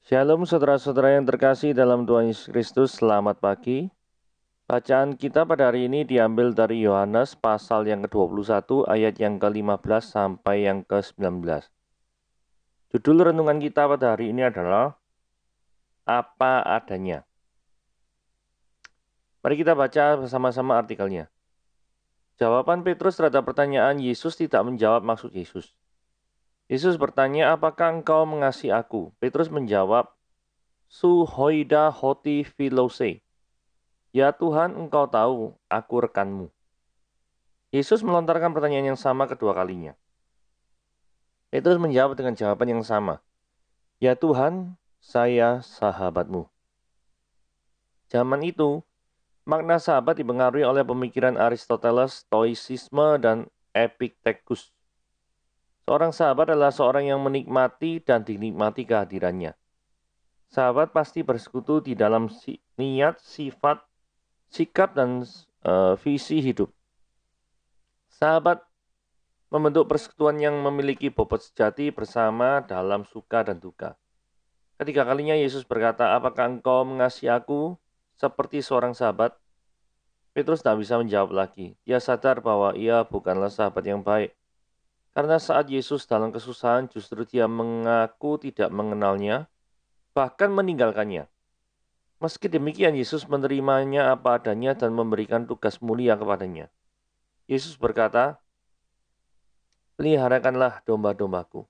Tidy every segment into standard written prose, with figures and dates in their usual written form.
Shalom saudara-saudara yang terkasih dalam Tuhan Yesus Kristus, selamat pagi. Bacaan kita pada hari ini diambil dari Yohanes pasal yang ke-21 ayat yang ke-15 sampai yang ke-19. Judul renungan kita pada hari ini adalah Apa Adanya. Mari kita baca bersama-sama artikelnya. Jawaban Petrus terhadap pertanyaan Yesus tidak menjawab maksud Yesus. Yesus bertanya, apakah engkau mengasihi aku? Petrus menjawab, Su hoida hoti philose. Ya Tuhan, engkau tahu, aku rekanmu. Yesus melontarkan pertanyaan yang sama kedua kalinya. Petrus menjawab dengan jawaban yang sama. Ya Tuhan, saya sahabatmu. Zaman itu, makna sahabat dipengaruhi oleh pemikiran Aristoteles, Stoicisme, dan Epictetus. Seorang sahabat adalah seorang yang menikmati dan dinikmati kehadirannya. Sahabat pasti bersekutu di dalam niat, sifat, sikap, dan visi hidup. Sahabat membentuk persekutuan yang memiliki bobot sejati bersama dalam suka dan duka. Ketiga kalinya Yesus berkata, apakah engkau mengasihi aku seperti seorang sahabat? Petrus tak bisa menjawab lagi. Dia sadar bahwa ia bukanlah sahabat yang baik. Karena saat Yesus dalam kesusahan justru dia mengaku tidak mengenalnya, bahkan meninggalkannya. Meski demikian Yesus menerimanya apa adanya dan memberikan tugas mulia kepadanya. Yesus berkata, peliharakanlah domba-dombaku.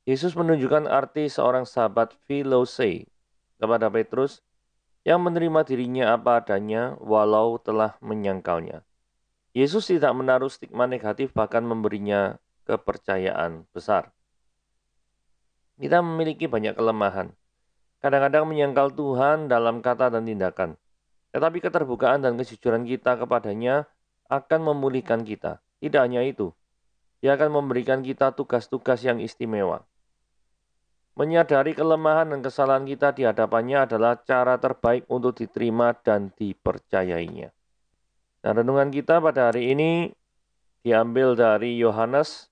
Yesus menunjukkan arti seorang sahabat philose kepada Petrus yang menerima dirinya apa adanya walau telah menyangkalnya. Yesus tidak menaruh stigma negatif, bahkan memberinya kepercayaan besar. Kita memiliki banyak kelemahan. Kadang-kadang menyangkal Tuhan dalam kata dan tindakan. Tetapi keterbukaan dan kejujuran kita kepadanya akan memulihkan kita. Tidak hanya itu, Dia akan memberikan kita tugas-tugas yang istimewa. Menyadari kelemahan dan kesalahan kita di hadapannya adalah cara terbaik untuk diterima dan dipercayainya. Nah, renungan kita pada hari ini diambil dari Yohanes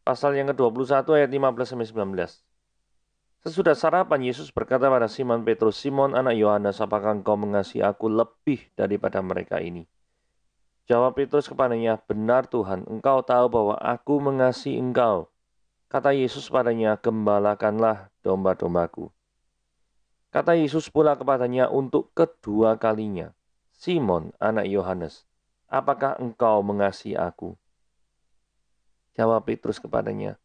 pasal yang ke-21 ayat 15-19. Sesudah sarapan, Yesus berkata pada Simon Petrus, Simon anak Yohanes, apakah engkau mengasihi aku lebih daripada mereka ini? Jawab Petrus kepadanya, benar Tuhan, engkau tahu bahwa aku mengasihi engkau. Kata Yesus padanya, gembalakanlah domba-dombaku. Kata Yesus pula kepadanya untuk kedua kalinya, Simon anak Yohanes, apakah engkau mengasihi aku? Jawab Petrus kepadanya,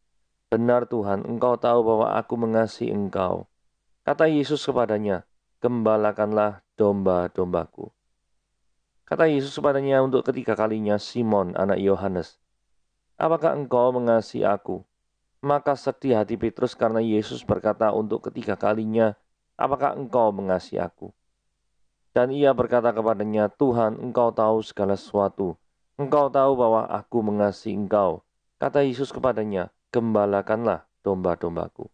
benar Tuhan, engkau tahu bahwa aku mengasihi engkau. Kata Yesus kepadanya, gembalakanlah domba-dombaku. Kata Yesus kepadanya untuk ketiga kalinya, Simon anak Yohanes, apakah engkau mengasihi aku? Maka sedih hati Petrus karena Yesus berkata untuk ketiga kalinya, apakah engkau mengasihi aku? Dan ia berkata kepadanya, Tuhan, engkau tahu segala sesuatu. Engkau tahu bahwa aku mengasihi engkau. Kata Yesus kepadanya, gembalakanlah domba-dombaku.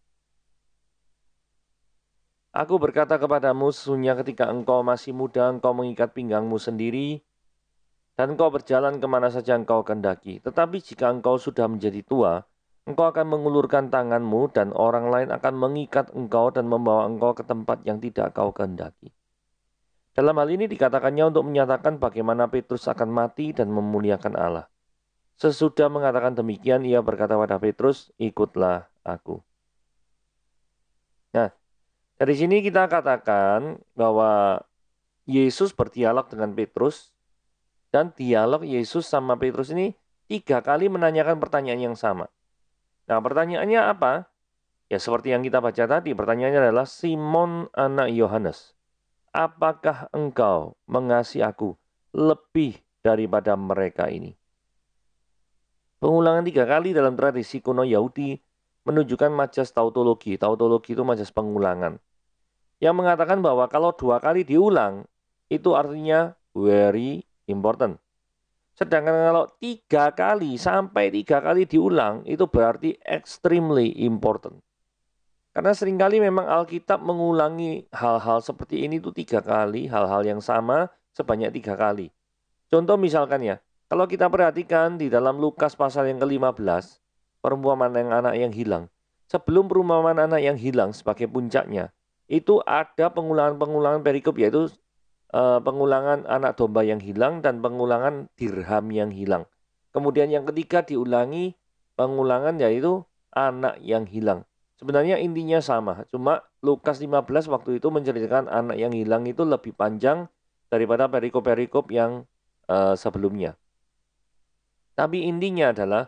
Aku berkata kepadamu, sesungguhnya ketika engkau masih muda, engkau mengikat pinggangmu sendiri, dan engkau berjalan kemana saja engkau kehendaki. Tetapi jika engkau sudah menjadi tua, engkau akan mengulurkan tanganmu, dan orang lain akan mengikat engkau dan membawa engkau ke tempat yang tidak kau kehendaki. Dalam hal ini dikatakannya untuk menyatakan bagaimana Petrus akan mati dan memuliakan Allah. Sesudah mengatakan demikian, ia berkata pada Petrus, ikutlah aku. Nah, dari sini kita katakan bahwa Yesus berdialog dengan Petrus, dan dialog Yesus sama Petrus ini 3 kali menanyakan pertanyaan yang sama. Nah, pertanyaannya apa? Ya seperti yang kita baca tadi, pertanyaannya adalah Simon anak Yohanes, apakah engkau mengasihi aku lebih daripada mereka ini? Pengulangan 3 kali dalam tradisi kuno Yahudi menunjukkan majas tautologi. Tautologi itu majas pengulangan. Yang mengatakan bahwa kalau 2 kali diulang, itu artinya very important. Sedangkan kalau 3 kali sampai 3 kali diulang, itu berarti extremely important. Karena seringkali memang Alkitab mengulangi hal-hal seperti ini itu 3 kali, hal-hal yang sama sebanyak 3 kali. Contoh misalkan ya, kalau kita perhatikan di dalam Lukas pasal yang ke-15, perumpamaan yang anak yang hilang. Sebelum perumpamaan anak yang hilang sebagai puncaknya, itu ada pengulangan-pengulangan perikop, yaitu pengulangan anak domba yang hilang dan pengulangan dirham yang hilang. Kemudian yang ketiga diulangi pengulangan, yaitu anak yang hilang. Sebenarnya intinya sama, cuma Lukas 15 waktu itu menceritakan anak yang hilang itu lebih panjang daripada perikop-perikop yang sebelumnya. Tapi intinya adalah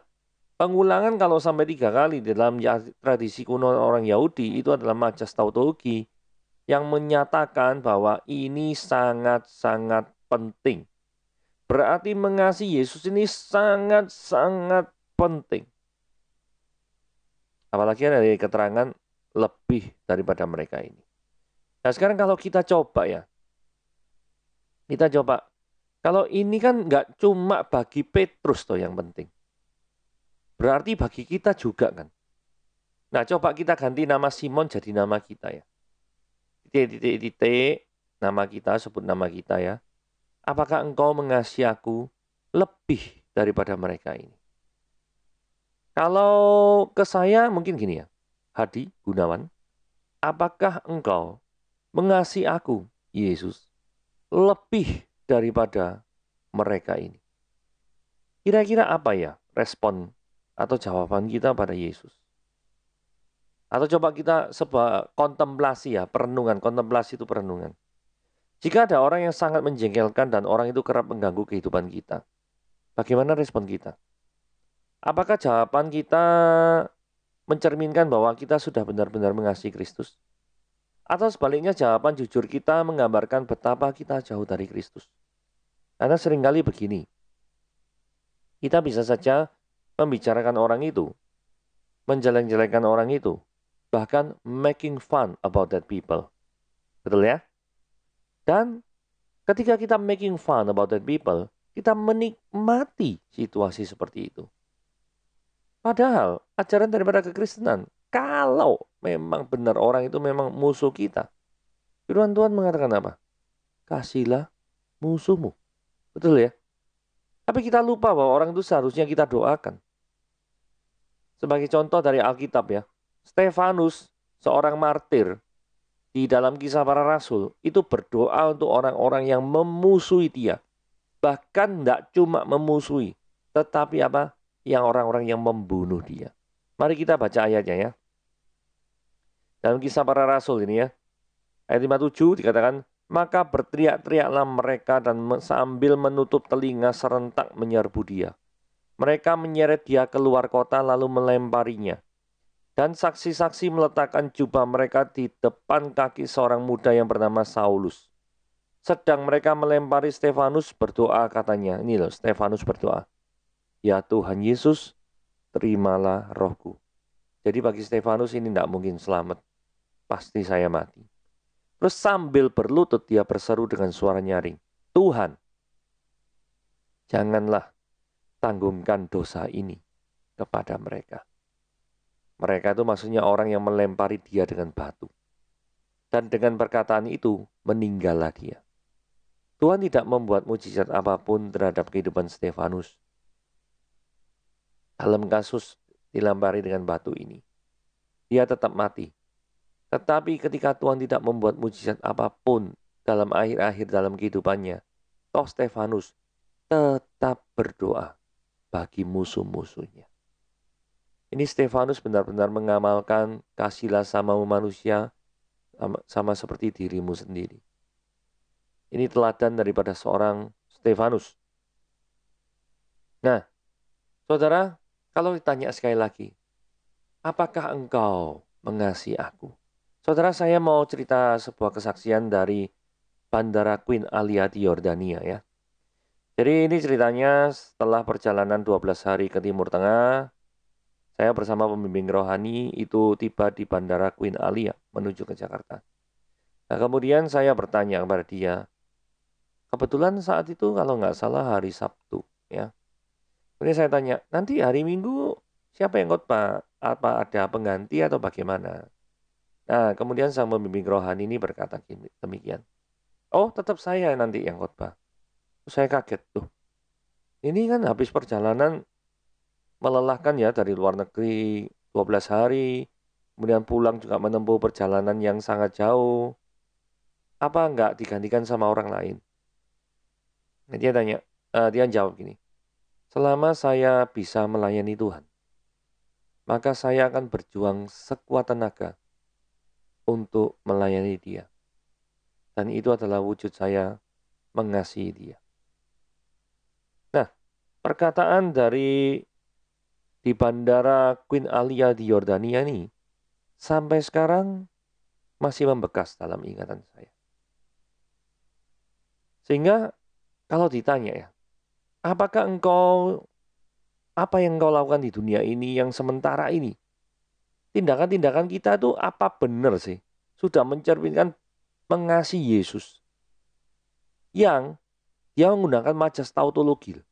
pengulangan kalau sampai 3 kali dalam tradisi kuno orang Yahudi itu adalah majas tautologi yang menyatakan bahwa ini sangat-sangat penting. Berarti mengasihi Yesus ini sangat-sangat penting. Apalagi ada keterangan lebih daripada mereka ini. Nah sekarang kalau kita coba ya, kalau ini kan nggak cuma bagi Petrus toh yang penting. Berarti bagi kita juga kan. Nah coba kita ganti nama Simon jadi nama kita ya. Titik, nama kita, sebut nama kita ya. Apakah engkau mengasihi aku lebih daripada mereka ini? Kalau ke saya mungkin gini ya. Hadi Gunawan, apakah engkau mengasihi aku, Yesus, lebih daripada mereka ini? Kira-kira apa ya respon atau jawaban kita pada Yesus? Atau coba kita sebuah kontemplasi ya, perenungan. Kontemplasi itu perenungan. Jika ada orang yang sangat menjengkelkan dan orang itu kerap mengganggu kehidupan kita, bagaimana respon kita? Apakah jawaban kita mencerminkan bahwa kita sudah benar-benar mengasihi Kristus? Atau sebaliknya jawaban jujur kita menggambarkan betapa kita jauh dari Kristus? Karena seringkali begini, kita bisa saja membicarakan orang itu, menjelek-jelekan orang itu, bahkan making fun about that people. Betul ya? Dan ketika kita making fun about that people, kita menikmati situasi seperti itu. Padahal ajaran daripada kekristenan, kalau memang benar orang itu memang musuh kita, firman Tuhan mengatakan apa? Kasihlah musuhmu. Betul ya? Tapi kita lupa bahwa orang itu seharusnya kita doakan. Sebagai contoh dari Alkitab ya, Stefanus, seorang martir, di dalam Kisah Para Rasul, itu berdoa untuk orang-orang yang memusuhi dia. Bahkan tidak cuma memusuhi, tetapi apa? Yang orang-orang yang membunuh dia. Mari kita baca ayatnya ya. Dalam Kisah Para Rasul ini ya. Ayat 57 dikatakan, maka berteriak-teriaklah mereka dan sambil menutup telinga serentak menyerbu dia. Mereka menyeret dia keluar kota lalu melemparinya. Dan saksi-saksi meletakkan jubah mereka di depan kaki seorang muda yang bernama Saulus. Sedang mereka melempari Stefanus, berdoa katanya. Ini loh, Stefanus berdoa. Ya Tuhan Yesus, terimalah rohku. Jadi bagi Stefanus ini tidak mungkin selamat. Pasti saya mati. Terus sambil berlutut dia berseru dengan suara nyaring. Tuhan, janganlah tanggungkan dosa ini kepada mereka. Mereka itu maksudnya orang yang melempari dia dengan batu. Dan dengan perkataan itu, meninggallah dia. Tuhan tidak membuat mujizat apapun terhadap kehidupan Stefanus. Dalam kasus dilempari dengan batu ini, dia tetap mati. Tetapi ketika Tuhan tidak membuat mujizat apapun dalam akhir-akhir dalam kehidupannya, toh Stefanus tetap berdoa bagi musuh-musuhnya. Ini Stefanus benar-benar mengamalkan kasihlah sama manusia sama seperti dirimu sendiri. Ini teladan daripada seorang Stefanus. Nah, saudara, kalau ditanya sekali lagi, apakah engkau mengasihi aku? Saudara, saya mau cerita sebuah kesaksian dari Bandara Queen Alia di Yordania ya. Jadi ini ceritanya setelah perjalanan 12 hari ke Timur Tengah, saya bersama pembimbing rohani itu tiba di Bandara Queen Alia menuju ke Jakarta. Nah kemudian saya bertanya kepada dia, kebetulan saat itu kalau nggak salah hari Sabtu ya. Kemudian saya tanya, nanti hari Minggu siapa yang khotbah? Apa ada pengganti atau bagaimana? Nah kemudian sang pembimbing rohani ini berkata demikian. Oh tetap saya nanti yang khotbah. Saya kaget tuh. Ini kan habis perjalanan melelahkan ya dari luar negeri 12 hari. kemudian pulang juga menempuh perjalanan yang sangat jauh, apa enggak digantikan sama orang lain? Nah, dia jawab gini, selama saya bisa melayani Tuhan, maka saya akan berjuang sekuat tenaga untuk melayani Dia. Dan itu adalah wujud saya mengasihi Dia. Nah, perkataan di Bandara Queen Alia di Yordania ini sampai sekarang masih membekas dalam ingatan saya. Sehingga kalau ditanya ya, apa yang engkau lakukan di dunia ini yang sementara ini? Tindakan-tindakan kita tuh apa benar sih? Sudah mencerminkan mengasihi Yesus. Yang dia menggunakan majas tautologil.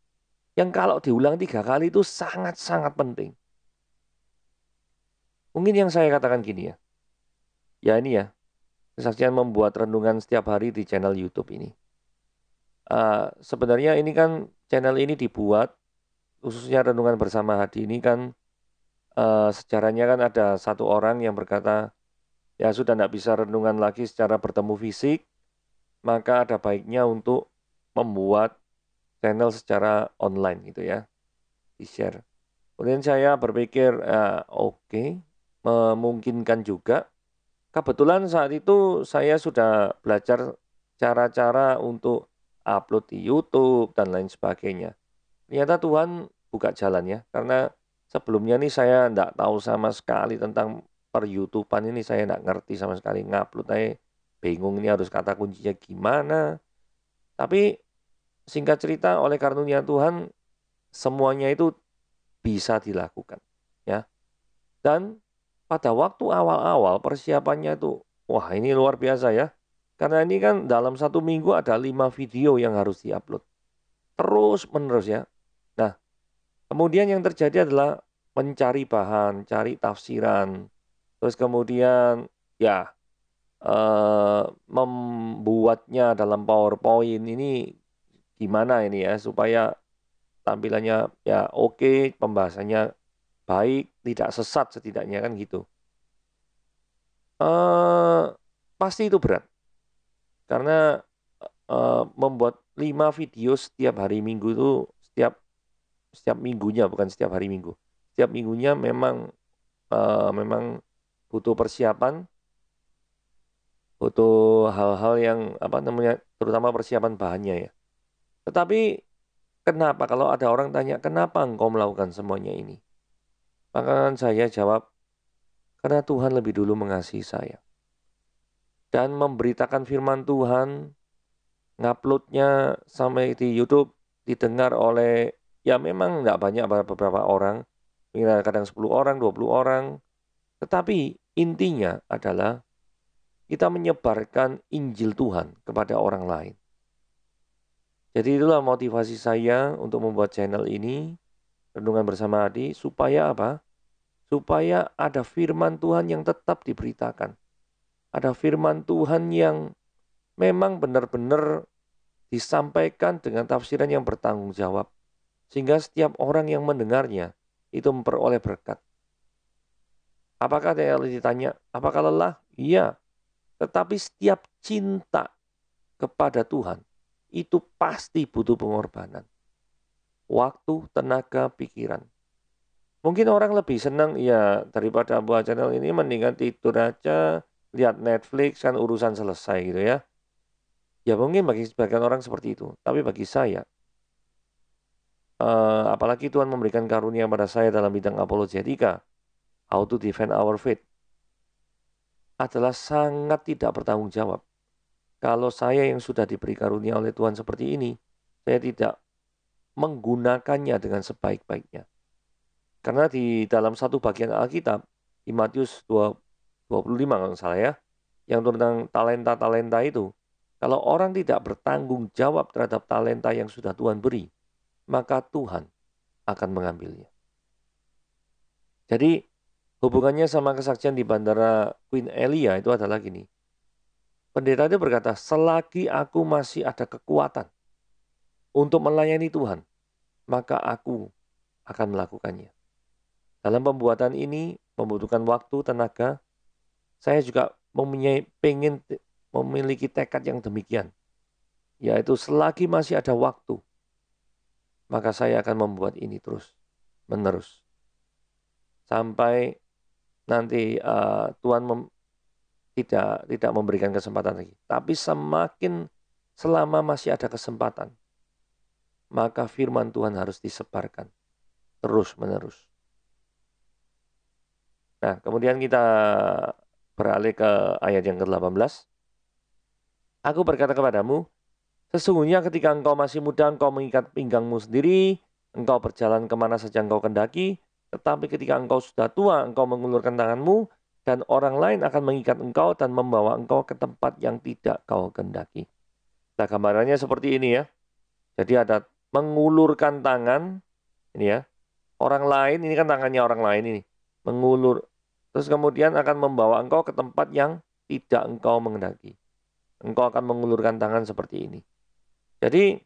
Yang kalau diulang 3 kali itu sangat-sangat penting. Mungkin yang saya katakan gini ya. Ya ini ya, kesaksian membuat renungan setiap hari di channel YouTube ini. Sebenarnya ini kan channel ini dibuat, khususnya renungan bersama Hadi ini kan sejarahnya kan ada satu orang yang berkata, ya sudah tidak bisa renungan lagi secara bertemu fisik, maka ada baiknya untuk membuat channel secara online gitu ya, di-share. Kemudian saya berpikir, oke, memungkinkan juga. Kebetulan saat itu saya sudah belajar cara-cara untuk upload di YouTube dan lain sebagainya. Ternyata Tuhan buka jalan ya, karena sebelumnya nih saya enggak tahu sama sekali tentang per-YouTubean ini, saya enggak ngerti sama sekali, ngupload aja bingung ini harus kata kuncinya gimana. Tapi singkat cerita oleh karunia Tuhan semuanya itu bisa dilakukan ya. Dan pada waktu awal-awal persiapannya itu, wah ini luar biasa ya. Karena ini kan dalam 1 minggu ada 5 video yang harus diupload. Terus menerus ya. Nah, kemudian yang terjadi adalah mencari bahan, cari tafsiran. Terus kemudian ya membuatnya dalam PowerPoint ini gimana ini ya supaya tampilannya ya oke, pembahasannya baik, tidak sesat setidaknya kan gitu. Pasti itu berat. Karena membuat 5 video setiap hari Minggu itu setiap minggunya, bukan setiap hari Minggu. Setiap minggunya memang butuh persiapan, butuh hal-hal yang terutama persiapan bahannya ya. Tetapi kenapa kalau ada orang tanya, kenapa engkau melakukan semuanya ini? Maka saya jawab, karena Tuhan lebih dulu mengasihi saya. Dan memberitakan firman Tuhan, nguploadnya sampai di YouTube, didengar oleh, ya memang nggak banyak beberapa orang, kadang 10 orang, 20 orang. Tetapi intinya adalah kita menyebarkan Injil Tuhan kepada orang lain. Jadi itulah motivasi saya untuk membuat channel ini, Renungan Bersama Adi, supaya apa? Supaya ada firman Tuhan yang tetap diberitakan. Ada firman Tuhan yang memang benar-benar disampaikan dengan tafsiran yang bertanggung jawab. Sehingga setiap orang yang mendengarnya itu memperoleh berkat. Apakah ditanya, apakah lelah? Iya. Tetapi setiap cinta kepada Tuhan itu pasti butuh pengorbanan. Waktu, tenaga, pikiran. Mungkin orang lebih senang ya daripada buat channel ini mendingan tidur aja, lihat Netflix kan urusan selesai gitu ya. Ya mungkin bagi sebagian orang seperti itu. Tapi bagi saya, apalagi Tuhan memberikan karunia pada saya dalam bidang apologetika, how to defend our faith, adalah sangat tidak bertanggung jawab. Kalau saya yang sudah diberi karunia oleh Tuhan seperti ini, saya tidak menggunakannya dengan sebaik-baiknya. Karena di dalam satu bagian Alkitab, di Matius 25 kalau salah ya, yang tentang talenta-talenta itu, kalau orang tidak bertanggung jawab terhadap talenta yang sudah Tuhan beri, maka Tuhan akan mengambilnya. Jadi hubungannya sama kesaksian di Bandara Queen Elia itu adalah gini. Pendeta itu berkata, selagi aku masih ada kekuatan untuk melayani Tuhan, maka aku akan melakukannya. Dalam pembuatan ini, membutuhkan waktu, tenaga. Saya juga pengen memiliki tekad yang demikian. Yaitu selagi masih ada waktu, maka saya akan membuat ini terus menerus. Sampai nanti Tuhan tidak memberikan kesempatan lagi. Tapi selama masih ada kesempatan, maka firman Tuhan harus disebarkan terus menerus. Nah, kemudian kita beralih ke ayat yang ke-18. Aku berkata kepadamu, sesungguhnya ketika engkau masih muda, engkau mengikat pinggangmu sendiri, engkau berjalan kemana saja engkau kendaki, tetapi ketika engkau sudah tua, engkau mengulurkan tanganmu, dan orang lain akan mengikat engkau dan membawa engkau ke tempat yang tidak kau kendaki. Nah, gambarannya seperti ini ya. Jadi ada mengulurkan tangan, ini ya. Orang lain, ini kan tangannya orang lain ini. Mengulur. Terus kemudian akan membawa engkau ke tempat yang tidak engkau mengendaki. Engkau akan mengulurkan tangan seperti ini. Jadi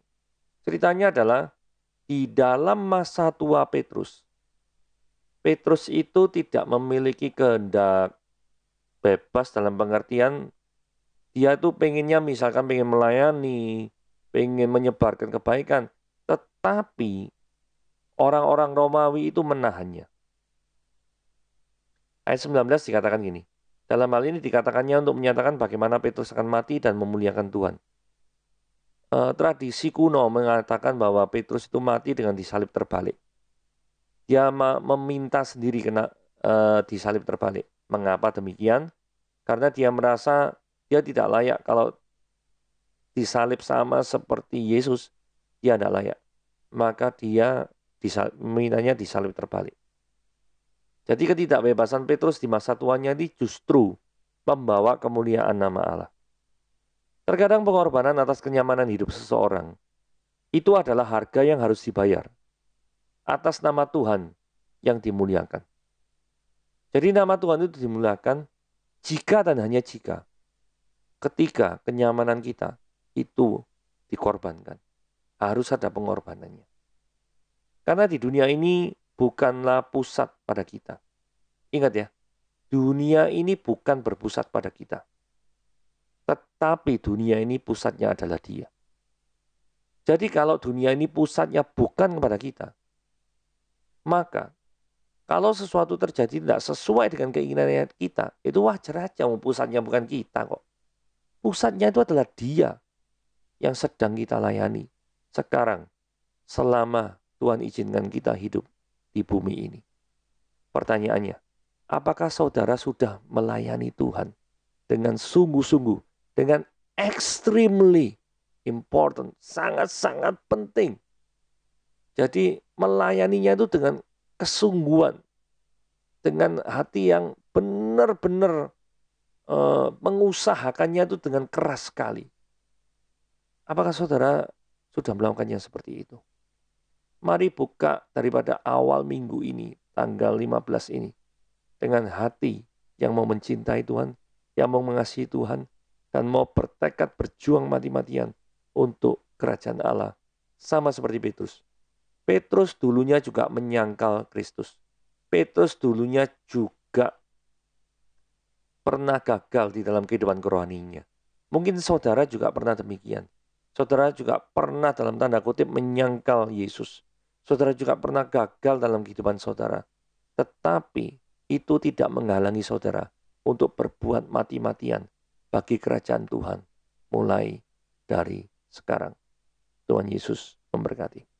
ceritanya adalah di dalam masa tua Petrus itu tidak memiliki kehendak bebas dalam pengertian dia tuh pengennya misalkan pengen melayani, pengen menyebarkan kebaikan. Tetapi orang-orang Romawi itu menahannya. Ayat 19 dikatakan gini. Dalam hal ini dikatakannya untuk menyatakan bagaimana Petrus akan mati dan memuliakan Tuhan. Tradisi kuno mengatakan bahwa Petrus itu mati dengan disalib terbalik. Dia meminta sendiri kena disalib terbalik. Mengapa demikian? Karena dia merasa dia tidak layak kalau disalib sama seperti Yesus. Dia tidak layak. Maka dia mintanya disalib terbalik. Jadi ketidakbebasan Petrus di masa tuanya ini justru membawa kemuliaan nama Allah. Terkadang pengorbanan atas kenyamanan hidup seseorang itu adalah harga yang harus dibayar atas nama Tuhan yang dimuliakan. Jadi nama Tuhan itu dimuliakan jika dan hanya jika ketika kenyamanan kita itu dikorbankan. Harus ada pengorbanannya. Karena di dunia ini bukanlah pusat pada kita. Ingat ya, dunia ini bukan berpusat pada kita. Tetapi dunia ini pusatnya adalah Dia. Jadi kalau dunia ini pusatnya bukan kepada kita, maka kalau sesuatu terjadi tidak sesuai dengan keinginan kita, itu wajar aja, pusatnya bukan kita kok. Pusatnya itu adalah Dia yang sedang kita layani sekarang selama Tuhan izinkan kita hidup di bumi ini. Pertanyaannya, apakah saudara sudah melayani Tuhan dengan sungguh-sungguh, dengan extremely important, sangat-sangat penting. Jadi melayaninya itu dengan kesungguhan, dengan hati yang benar-benar mengusahakannya itu dengan keras sekali. Apakah saudara sudah melakukannya seperti itu? Mari buka daripada awal minggu ini, tanggal 15 ini, dengan hati yang mau mencintai Tuhan, yang mau mengasihi Tuhan, dan mau bertekad berjuang mati-matian untuk kerajaan Allah. Sama seperti Petrus. Petrus dulunya juga menyangkal Kristus. Petrus dulunya juga pernah gagal di dalam kehidupan kerohaniannya. Mungkin saudara juga pernah demikian. Saudara juga pernah dalam tanda kutip menyangkal Yesus. Saudara juga pernah gagal dalam kehidupan saudara. Tetapi itu tidak menghalangi saudara untuk berbuat mati-matian bagi kerajaan Tuhan mulai dari sekarang. Tuhan Yesus memberkati.